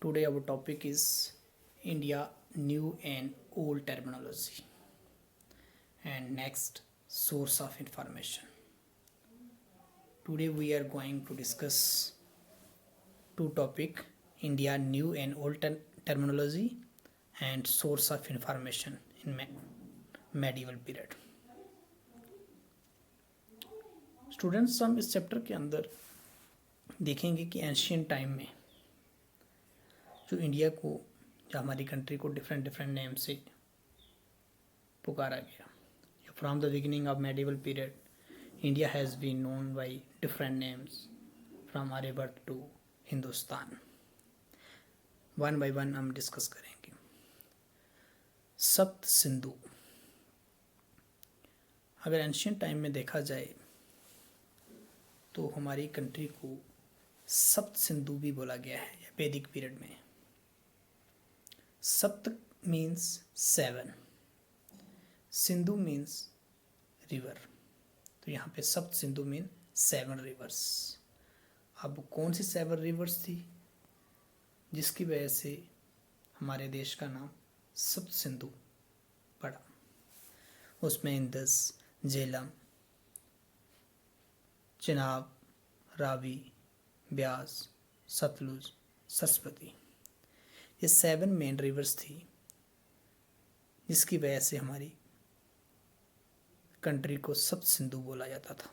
Today our topic is India new and old terminology and next source of information. Today we are going to discuss two topic India new and old terminology and source of information in medieval period. Students हम इस chapter के अंदर देखेंगे कि ancient time में जो India को या हमारी कंट्री को डिफरेंट डिफरेंट नेम से पुकारा गया. From the beginning of medieval period India has been known by different names from Aryabhatta to Hindustan. One by one हम डिस्कस करेंगे. सप्त सिंधु. अगर एंशियंट टाइम में देखा जाए तो हमारी कंट्री को सप्त सिंधु भी बोला गया है वैदिक पीरियड में. सप्त मीन्स 7, सिंधु मीन्स रिवर. तो यहाँ पे सप्त सिंधु मीन 7 रिवर्स. अब कौन सी 7 रिवर्स थी जिसकी वजह से हमारे देश का नाम सप्त सिंधु पड़ा? उसमें इंदस, झेलम, चिनाब, रावी, ब्यास, सतलुज, सरस्वती, ये 7 मेन रिवर्स थी जिसकी वजह से हमारी कंट्री को सप्त सिंधु बोला जाता था.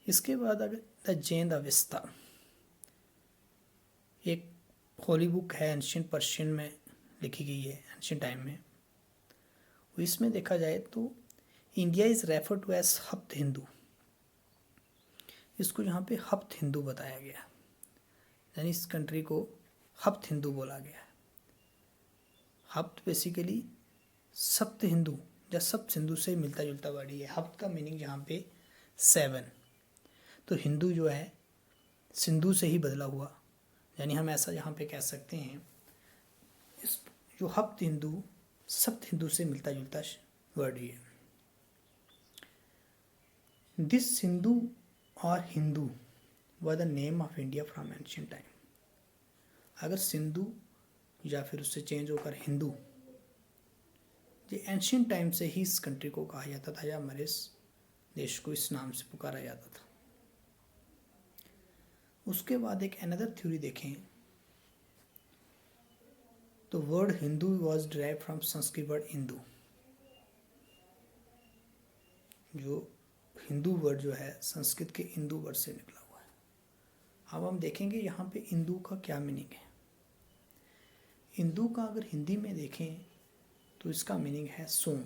इसके बाद अगर द जैन अवेस्ता एक होली बुक है, एंशियंट पर्शियन में लिखी गई है एंशियंट टाइम में. इसमें देखा जाए तो India is refer to as हप्त हिंदू. इसको यहाँ पे हप्त हिंदू बताया गया, यानी इस कंट्री को हप्त हिंदू बोला गया. हप्त बेसिकली सप्त हिंदू या सप्त सिंधु से मिलता जुलता वर्ड है. हप्त का मीनिंग यहाँ पे 7, तो हिंदू जो है सिंधु से ही बदला हुआ, यानी हम ऐसा यहाँ पे कह सकते हैं इस जो हप्त हिंदू सप्त हिंदू से मिलता जुलता वर्ड ही है. दिस सिंधु और हिंदू व the name of India from ancient time. अगर सिंधु या फिर उससे चेंज होकर हिंदू, ये एंशियंट टाइम से ही इस कंट्री को कहा जाता था या हमारे इस देश को इस नाम से पुकारा जाता था. उसके बाद एक अनदर थ्योरी देखें तो word Hindu was derive from Sanskrit word Hindu. जो हिंदू वर्ड जो है संस्कृत के हिंदू वर्ड से निकला हुआ है. अब हम देखेंगे यहाँ पे हिंदू का क्या मीनिंग है. हिंदू का अगर हिंदी में देखें तो इसका मीनिंग है सोम.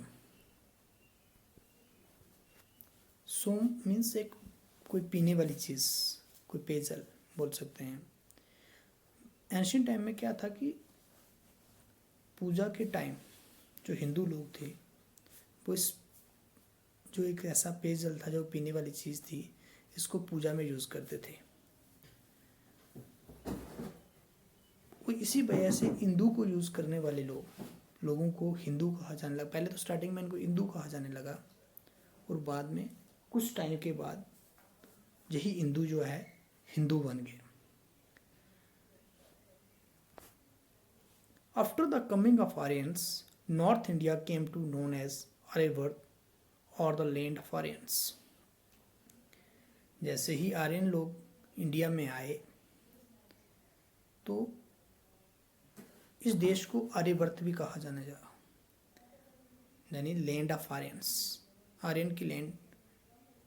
सोम मीन्स एक कोई पीने वाली चीज़, कोई पेयजल बोल सकते हैं. एंशियंट टाइम में क्या था कि पूजा के टाइम जो हिंदू लोग थे वो इस जो एक ऐसा पेयजल था जो पीने वाली चीज़ थी, इसको पूजा में यूज़ करते थे. इसी वजह से हिंदू को यूज़ करने वाले लोगों को हिंदू कहा जाने लगा. पहले तो स्टार्टिंग में इनको हिंदू कहा जाने लगा और बाद में कुछ टाइम के बाद यही हिंदू जो है हिंदू बन गए. After the coming of Aryans north India came to known as Aryavarta और द लैंड ऑफ आर्यंस. जैसे ही आर्यन लोग इंडिया में आए तो इस देश को आर्यवर्त भी कहा जाने लगा, यानी लैंड ऑफ आर्यंस. आर्यन की लैंड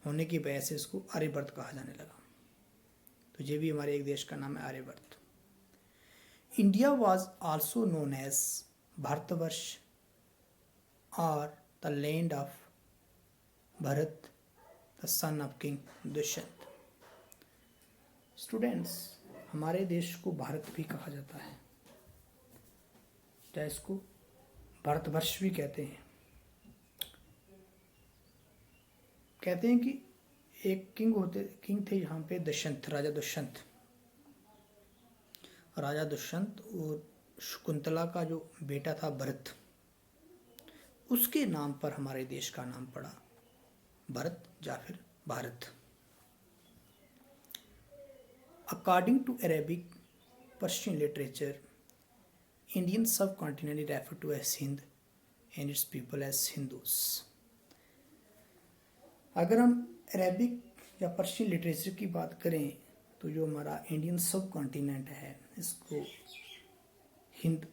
होने की वजह से इसको आर्यवर्त कहा जाने लगा. तो ये भी हमारे एक देश का नाम है Aryavarta. India was also known as Bharatvarsh और the land of Bharat the son of king Dushyant. Students, हमारे देश को भारत भी कहा जाता है, चाहे इसको भारतवर्ष भी कहते हैं. कहते हैं कि एक किंग थे यहाँ पे दुष्यंत, राजा दुष्यंत. राजा दुष्यंत और शकुंतला का जो बेटा था भरत, उसके नाम पर हमारे देश का नाम पड़ा भरत या फिर Bharat. According to Arabic Persian literature, Indian subcontinent is refer to as Hind and its people as Hindus. अगर हम अरेबिक या पर्शियन लिटरेचर की बात करें तो जो हमारा इंडियन सब कॉन्टिनेंट है इसको हिंद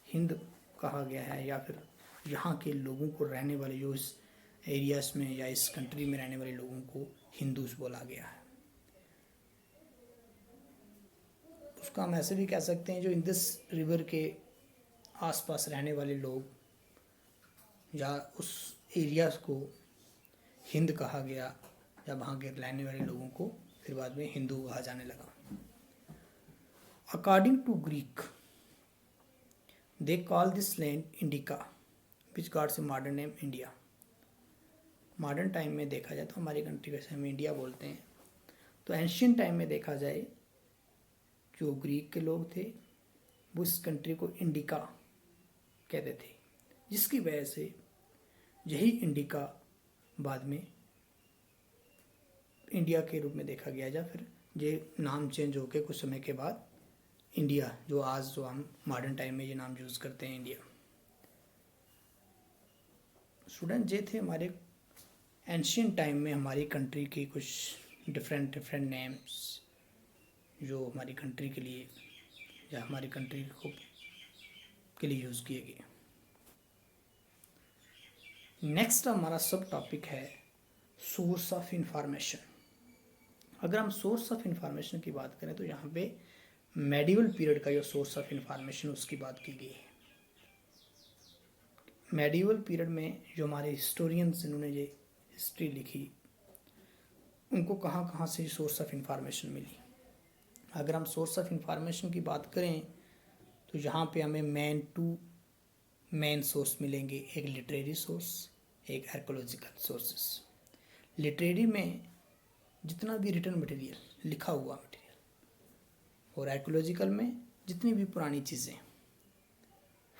हिंद कहा गया है, या फिर यहाँ के लोगों को रहने वाले जो इस एरियाज में या इस कंट्री में रहने वाले लोगों को हिंदूज बोला गया है। उसका हम ऐसे भी कह सकते हैं जो इंदस रिवर के आसपास रहने वाले लोग या उस एरिया को हिंद कहा गया, या वहाँ के रहने वाले लोगों को फिर बाद में हिंदू कहा जाने लगा। According to Greek they call this land Indica which gots a modern name India. Modern time में देखा जाए तो हमारी कंट्री को हम इंडिया बोलते हैं, तो एंशियंट टाइम में देखा जाए जो ग्रीक के लोग थे वो इस कंट्री को इंडिका कहते थे, जिसकी वजह से यही इंडिका बाद में इंडिया के रूप में देखा गया, या फिर ये नाम चेंज होके कुछ समय के बाद इंडिया जो आज जो हम मॉडर्न टाइम में ये नाम यूज़ करते हैं इंडिया। स्टूडेंट ये थे हमारे एंशियंट टाइम में हमारी कंट्री की कुछ डिफरेंट नेम्स जो हमारी कंट्री के लिए या हमारी कंट्री को के लिए यूज़ किए गए। नेक्स्ट हमारा सब टॉपिक है सोर्स ऑफ इंफॉर्मेशन। अगर हम सोर्स ऑफ इंफॉर्मेशन की बात करें तो यहाँ पे मेडिवल पीरियड का जो सोर्स ऑफ इंफॉर्मेशन उसकी बात की गई है। मेडिवल पीरियड में जो हमारे हिस्टोरियंस जिन्होंने ये हिस्ट्री लिखी उनको कहाँ कहाँ से सोर्स ऑफ इंफॉर्मेशन मिली। अगर हम सोर्स ऑफ इंफॉर्मेशन की बात करें तो यहाँ पे हमें मेन सोर्स मिलेंगे, एक लिटरेरी सोर्स, एक आर्कोलॉजिकल सोर्सेस। लिटरेरी में जितना भी रिटन मटेरियल लिखा हुआ मटेरियल, और आर्कोलॉजिकल में जितनी भी पुरानी चीज़ें।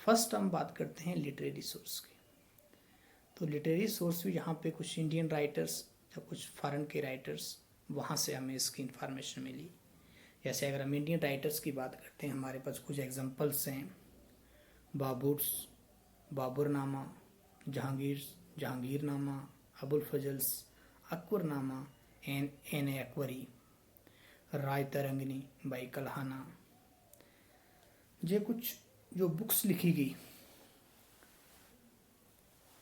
फर्स्ट हम बात करते हैं लिटरेरी सोर्स की। तो लिटरेरी सोर्स भी यहाँ पे कुछ इंडियन राइटर्स या कुछ फॉरेन के राइटर्स, वहाँ से हमें इसकी इंफॉर्मेशन मिली। जैसे अगर हम इंडियन राइटर्स की बात करते हैं, हमारे पास कुछ एग्जांपल्स हैं, बाबरनामा, जहांगीरनामा, अबुल फजल्स, अकबरनामा एन अकबरी, राय तरंगनी बाई कल्हाना। ये कुछ जो बुक्स लिखी गई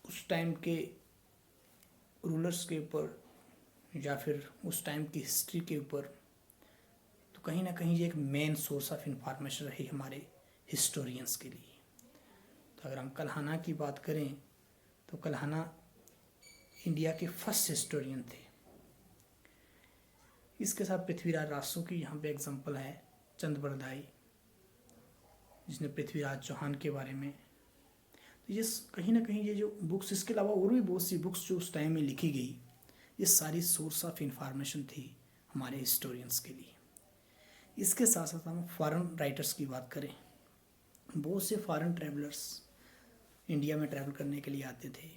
उस टाइम के रूलर्स के ऊपर या फिर उस टाइम की हिस्ट्री के ऊपर, तो कहीं ना कहीं ये एक मेन सोर्स ऑफ इंफॉर्मेशन रही हमारे हिस्टोरियंस के लिए। तो अगर हम कल्हाना की बात करें तो कल्हाना इंडिया के फर्स्ट हिस्टोरियन थे। इसके साथ पृथ्वीराज रासो की यहाँ पे एग्जांपल है, चंद बरदाई जिसने पृथ्वीराज चौहान के बारे में। तो ये कहीं ना कहीं ये जो बुक्स, इसके अलावा और भी बहुत सी बुक्स जो उस टाइम में लिखी गई, ये सारी सोर्स ऑफ इंफॉर्मेशन थी हमारे हिस्टोरियंस के लिए। इसके साथ साथ हम फॉरेन राइटर्स की बात करें, बहुत से फॉरेन ट्रैवलर्स इंडिया में ट्रैवल करने के लिए आते थे।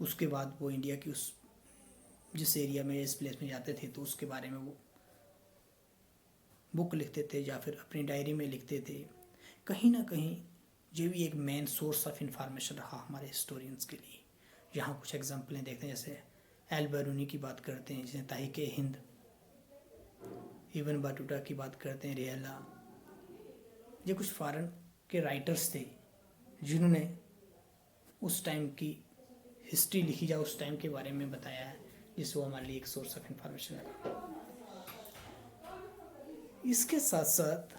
उसके बाद वो इंडिया की उस जिस एरिया में इस प्लेस में जाते थे तो उसके बारे में वो बुक लिखते थे या फिर अपनी डायरी में लिखते थे। कहीं ना कहीं ये भी एक मेन सोर्स ऑफ इंफॉर्मेशन रहा हमारे हिस्टोरियंस के लिए। यहाँ कुछ एग्जांपलें देखते हैं, जैसे एल बैरूनी की बात करते हैं, जिसने ताहिके हिंद, इब्न बतूता की बात करते हैं, रिहला। ये कुछ फॉरेन के राइटर्स थे जिन्होंने उस टाइम की हिस्ट्री लिखी या उस टाइम के बारे में बताया है, जिससे वो हमारे लिए एक सोर्स ऑफ इंफॉर्मेशन है। इसके साथ साथ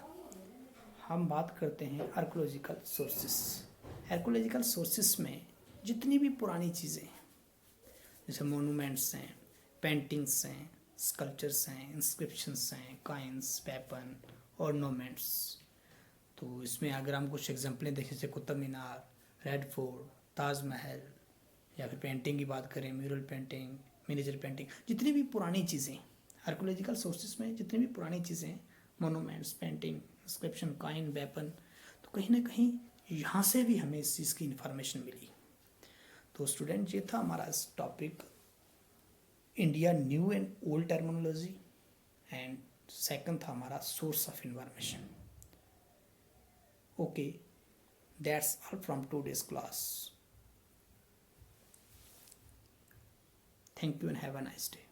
हम बात करते हैं आर्कोलॉजिकल सोर्सेस। आर्कोलॉजिकल सोर्सेस में जितनी भी पुरानी चीज़ें जैसे मोनूमेंट्स हैं, पेंटिंग्स हैं, स्कल्पचर्स हैं, इंस्क्रिप्शंस हैं, कॉइन्स, वेपन, ऑर्नामेंट्स, तो इसमें अगर हम कुछ एग्जांपलें देखें जैसे कुतुब मीनार, रेड फोर्ट, ताजमहल, या फिर पेंटिंग की बात करें म्यूरल पेंटिंग, मिनिएचर पेंटिंग, जितनी भी पुरानी चीज़ें आर्कोलॉजिकल सोर्सेस में, जितनी भी पुरानी चीज़ें, monuments, painting, inscription, coin, weapon, तो कहीं ना कहीं यहाँ से भी हमें इस चीज़ की इन्फॉर्मेशन मिली। तो स्टूडेंट, ये था हमारा topic India new and old terminology and second था हमारा source of information. Okay, that's all from today's class. Thank you and have a nice day.